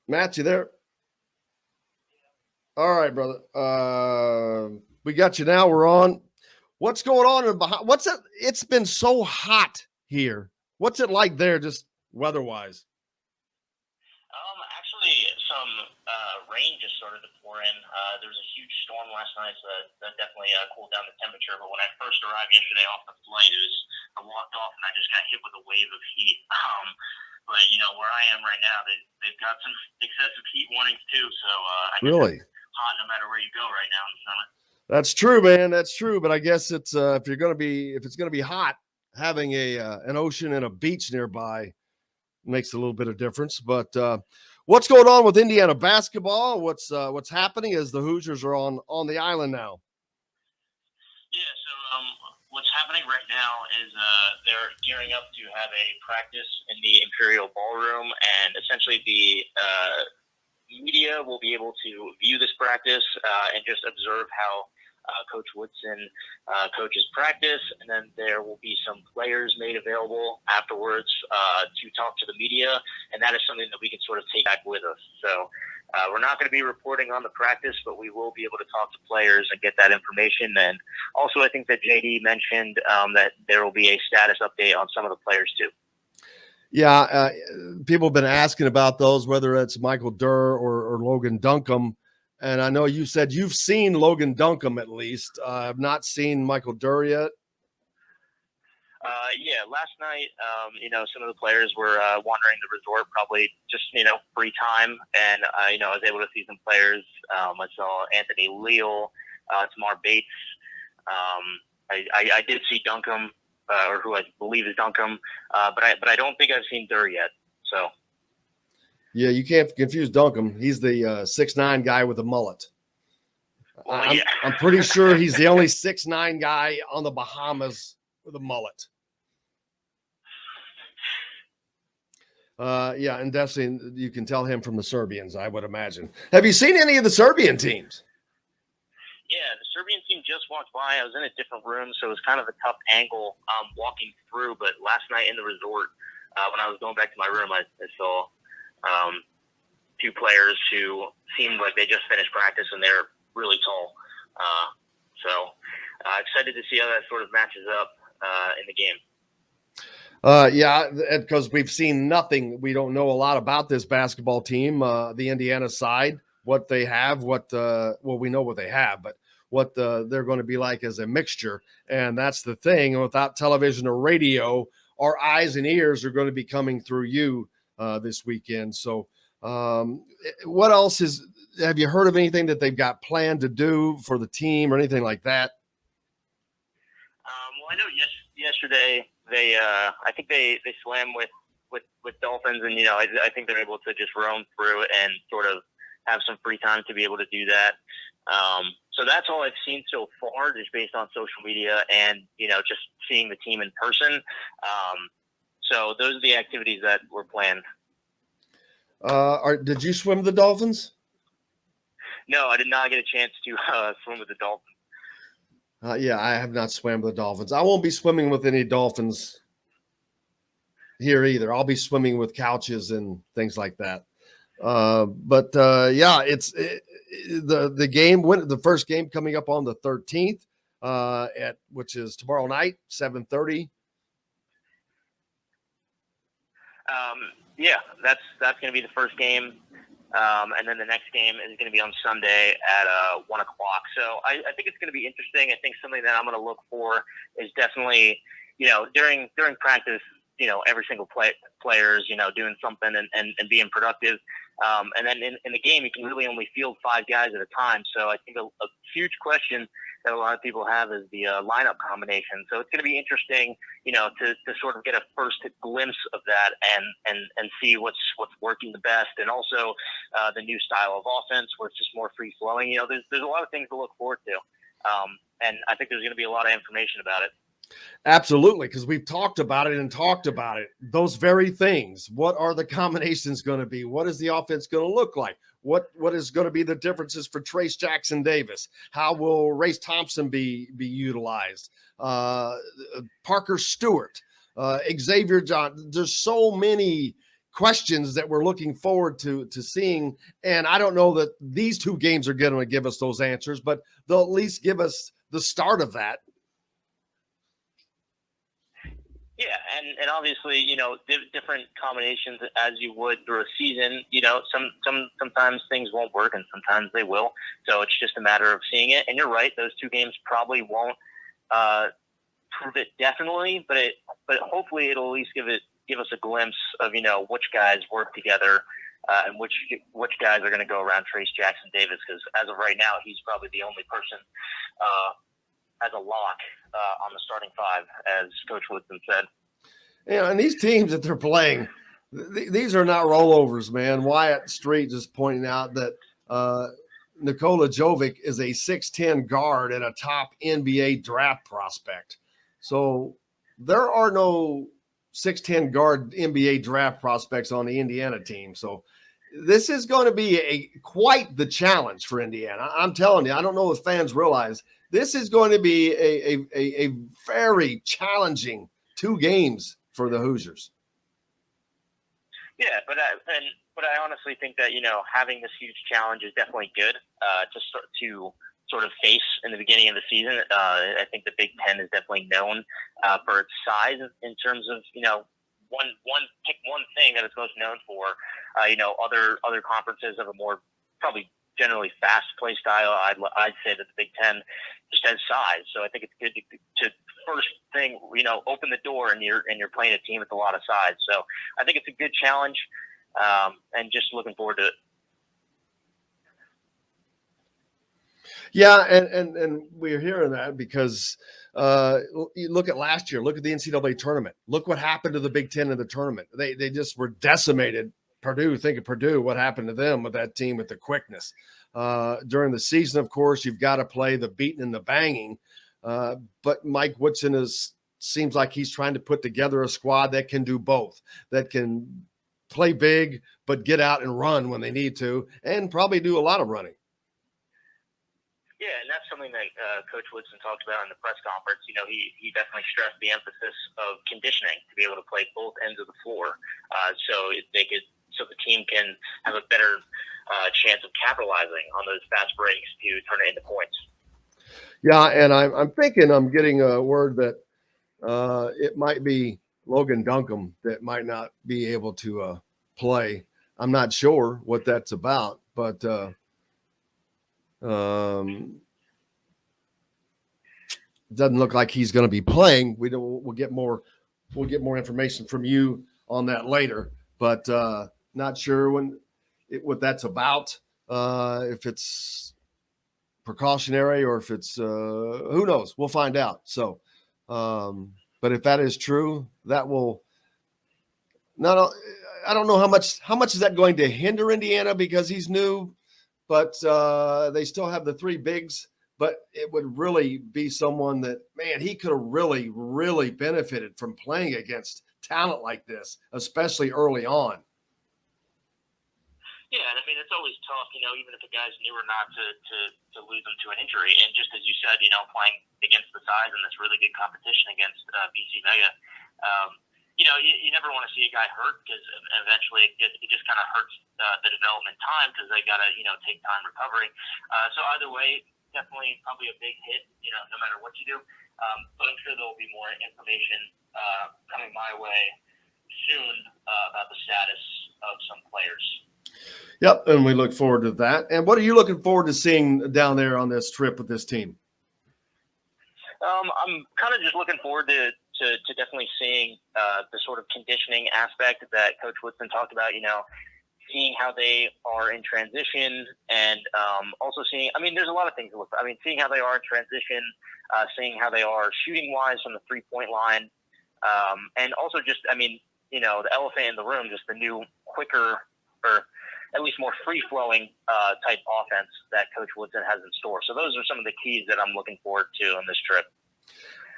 Matt, you there? All right, brother. We got you now. We're on. What's going on in behind? What's it? It's been so hot here. What's it like there, just weather-wise? Actually, some rain just started to pour in. There was a huge storm last night, so that definitely cooled down the temperature. But when I first arrived yesterday off the flight, I walked off and I just got hit with a wave of heat. But where I am right now, they've got some excessive heat warnings too. So I guess Really? it's hot no matter where you go right now in the summer. That's true, man. That's true. But I guess it's if it's gonna be hot, having a an ocean and a beach nearby makes a little bit of difference. But what's going on with Indiana basketball? What's happening as the Hoosiers are on the island now? Yeah, so what's happening right now is they're gearing up to have a practice in the Imperial Ballroom, and essentially the media will be able to view this practice and just observe how Coach Woodson coaches practice, and then there will be some players made available afterwards to talk to the media, and that is something that we can sort of take back with us. So we're not going to be reporting on the practice, but we will be able to talk to players and get that information. And also, I think that JD mentioned that there will be a status update on some of the players too. Yeah, people have been asking about those, whether it's Michael Durr or Logan Duncombe. And I know you said you've seen Logan Duncombe at least. I've not seen Michael Durr yet. Yeah, last night, some of the players were wandering the resort, probably just, free time. And, I was able to see some players. I saw Anthony Leal, Tamar Bates. I did see Duncombe, or who I believe is Duncombe, but I don't think I've seen Durr yet. So. Yeah, you can't confuse Duncombe. He's the 6'9" guy with a mullet. Well, I'm pretty sure he's the only 6'9" guy on the Bahamas with a mullet. Yeah, and definitely you can tell him from the Serbians, I would imagine. Have you seen any of the Serbian teams? Yeah, the Serbian team just walked by. I was in a different room, so it was kind of a tough angle walking through. But last night in the resort, when I was going back to my room, I saw two players who seemed like they just finished practice, and they're really tall. So excited to see how that sort of matches up in the game. Yeah, because we've seen nothing. We don't know a lot about this basketball team, the Indiana side, what they have, we know what they have, but what they're going to be like as a mixture. And that's the thing. Without television or radio, our eyes and ears are going to be coming through you this weekend. So what else have you heard of anything that they've got planned to do for the team or anything like that? Well, I know yesterday I think they swam with dolphins, and I think they're able to just roam through and sort of have some free time to be able to do that. So that's all I've seen so far, just based on social media and just seeing the team in person. So those are the activities that were planned. Did you swim with the dolphins? No, I did not get a chance to swim with the dolphins. Yeah, I have not swam with the dolphins. I won't be swimming with any dolphins here either. I'll be swimming with couches and things like that. Yeah, it's the game. The first game coming up on the 13th, which is tomorrow night, 7:30. Yeah, that's going to be the first game. And then the next game is going to be on Sunday at 1 o'clock. So I think it's going to be interesting. I think something that I'm going to look for is definitely, during practice, every single player is, doing something and being productive. And then in the game, you can really only field 5 guys at a time. So I think a huge question that a lot of people have is the lineup combination. So it's going to be interesting, to sort of get a first glimpse of that and see what's working the best, and also the new style of offense where it's just more free flowing. There's a lot of things to look forward to, and I think there's going to be a lot of information about it. Absolutely, because we've talked about it. Those very things. What are the combinations going to be? What is the offense going to look like? What is going to be the differences for Trace Jackson Davis? How will Race Thompson be utilized? Parker Stewart, Xavier John. There's so many questions that we're looking forward to seeing. And I don't know that these two games are going to give us those answers, but they'll at least give us the start of that. Yeah, and obviously, different combinations as you would through a season. Sometimes things won't work, and sometimes they will. So it's just a matter of seeing it. And you're right; those two games probably won't prove it definitely, but hopefully it'll at least give us a glimpse of which guys work together and which guys are going to go around Trace Jackson Davis. Because as of right now, he's probably the only person as a lock on the starting five, as Coach Woodson said. And these teams that they're playing, these are not rollovers, man. Wyatt Street just pointing out that Nikola Jovic is a 6'10" guard and a top NBA draft prospect. So there are no 6'10" guard NBA draft prospects on the Indiana team. So this is going to be quite the challenge for Indiana. I'm telling you, I don't know if fans realize this is going to be a very challenging 2 games for the Hoosiers. Yeah, but I honestly think that having this huge challenge is definitely good to sort of face in the beginning of the season. I think the Big Ten is definitely known for its size in terms of pick one thing that it's most known for. Other conferences have a more probably generally fast play style. I'd say that the Big Ten just has size. So I think it's good to first thing, open the door and you're playing a team with a lot of size. So I think it's a good challenge, and just looking forward to it. Yeah, and we're hearing that because you look at last year, look at the NCAA tournament. Look what happened to the Big Ten in the tournament. They just were decimated. Think of Purdue, what happened to them with that team with the quickness. During the season, of course, you've got to play the beating and the banging. But Mike Woodson seems like he's trying to put together a squad that can do both, that can play big, but get out and run when they need to, and probably do a lot of running. Yeah, and that's something that Coach Woodson talked about in the press conference. He definitely stressed the emphasis of conditioning to be able to play both ends of the floor, so the team can have a better chance of capitalizing on those fast breaks to turn it into points. Yeah, and I'm thinking I'm getting a word that it might be Logan Duncombe that might not be able to play. I'm not sure what that's about, but doesn't look like he's going to be playing. We'll get more information from you on that later, but not sure what that's about. If it's precautionary or if it's who knows, we'll find out. So but if that is true, that will not, I don't know how much is that going to hinder Indiana because he's new, but they still have the 3 bigs, but it would really be someone that, man, he could have really, really benefited from playing against talent like this, especially early on. Yeah, and I mean, it's always tough, even if a guy's new or not, to lose him to an injury. And just as you said, playing against the size and this really good competition against BC Mega, you never want to see a guy hurt because eventually it just kind of hurts the development time because they got to, take time recovering. So either way, definitely probably a big hit, no matter what you do. But I'm sure there will be more information coming my way soon about the status of some players. Yep, and we look forward to that. And what are you looking forward to seeing down there on this trip with this team? I'm kind of just looking forward to definitely seeing the sort of conditioning aspect that Coach Woodson talked about, seeing how they are in transition and also seeing, there's a lot of things to look for. Seeing how they are in transition, seeing how they are shooting-wise from the three-point line, and also just, the elephant in the room, just the new, quicker, or at least more free-flowing type offense that Coach Woodson has in store. So those are some of the keys that I'm looking forward to on this trip.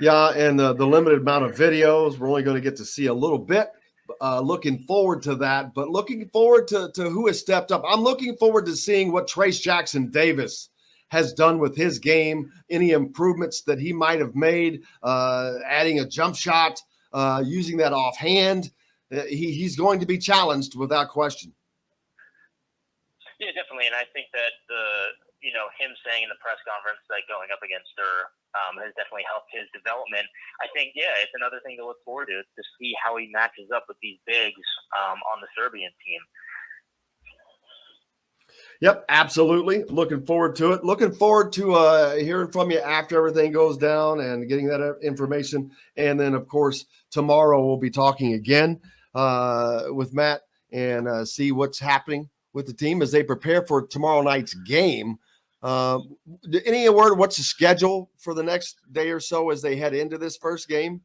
Yeah, and the limited amount of videos, we're only going to get to see a little bit. Looking forward to that, but looking forward to who has stepped up. I'm looking forward to seeing what Trace Jackson Davis has done with his game, any improvements that he might have made, adding a jump shot, using that offhand. he's going to be challenged without question. Yeah, definitely. And I think that him saying in the press conference that going up against her has definitely helped his development. I think, it's another thing to look forward to see how he matches up with these bigs on the Serbian team. Yep, absolutely. Looking forward to it. Looking forward to hearing from you after everything goes down and getting that information. And then, of course, tomorrow we'll be talking again with Matt and see what's happening with the team as they prepare for tomorrow night's game. Any word? What's the schedule for the next day or so as they head into this first game?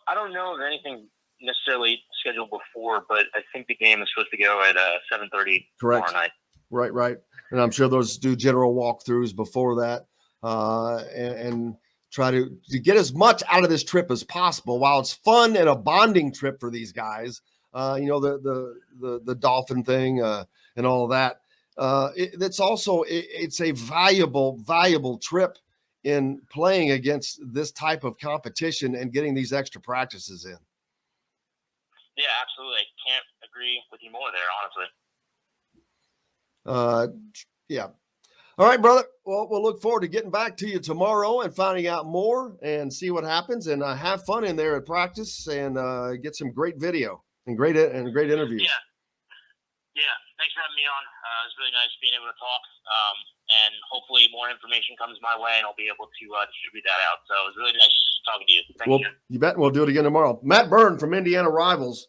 I don't know of anything necessarily scheduled before, but I think the game is supposed to go at 7:30 tomorrow night. Right. And I'm sure those do general walkthroughs before that and try to get as much out of this trip as possible. While it's fun and a bonding trip for these guys, the dolphin thing and all of that. It's a valuable trip in playing against this type of competition and getting these extra practices in. Yeah, absolutely. I can't agree with you more there, honestly. Yeah. All right, brother. Well, we'll look forward to getting back to you tomorrow and finding out more and see what happens and have fun in there at practice and get some great video and great interviews. Yeah. Thanks for having me on. It was really nice being able to talk. And hopefully more information comes my way and I'll be able to distribute that out. So it was really nice talking to you. Thank you. You bet. We'll do it again tomorrow. Matt Byrne from Indiana Rivals.